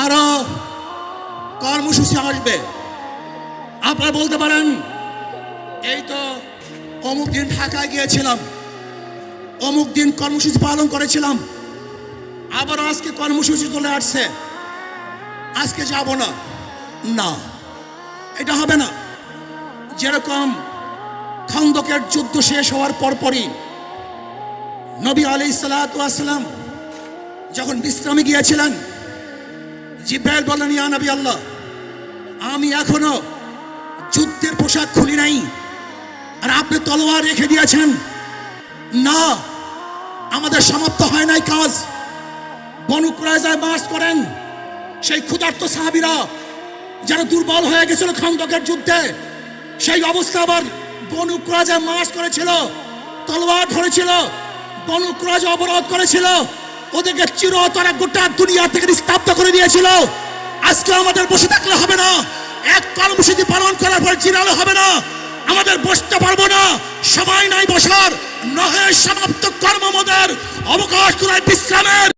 আরো কর্মসূচি আসবে। আপনারা বলতে পারেন এই তো অমুক দিন ঢাকায় গিয়েছিলাম, অমুক দিন কর্মসূচি পালন করেছিলাম, আবার আজকে কর্মসূচি চলে আসছে, আজকে যাব না। না, এটা হবে না। যেরকম খন্দকের যুদ্ধ শেষ হওয়ার পরপরই নবী আলাইহিস সালাতু ওয়াস সালাম যখন বিশ্রামে গিয়েছিলেন, জিবরাইল বললেন, ইয়া নবী আল্লাহ, আমি এখনো যুদ্ধের পোশাক খুলি নাই, আর আপনি তলোয়ার রেখে দিয়েছেন। না, আমাদের সমাপ্ত হয় নাই কাজ। বনু কুরাইজায় মার্চ করেন সেই ক্ষুধার্ত সাহাবীরা যারা দুর্বল হয়ে গেছিল খন্দকের যুদ্ধে, সেই অবস্থা আবার বনু কুরাইজায় মার্চ করেছিল, তলোয়ার ধরেছিল, বনু কুরাইজা অবরোধ করেছিল, ওদেরকে চিরতরে গোটা দুনিয়া থেকে স্তব্ধ করে দিয়েছিল। আজকে আমাদের বসে থাকলে হবে না, এক কর্মসূচি পালন করার পর চিরালে হবে না, আমাদের বসতে পারবো না, সময় নাই বসার, নহে সমাপ্ত কর্মমদের অবকাশ তোলায় বিশ্রামের।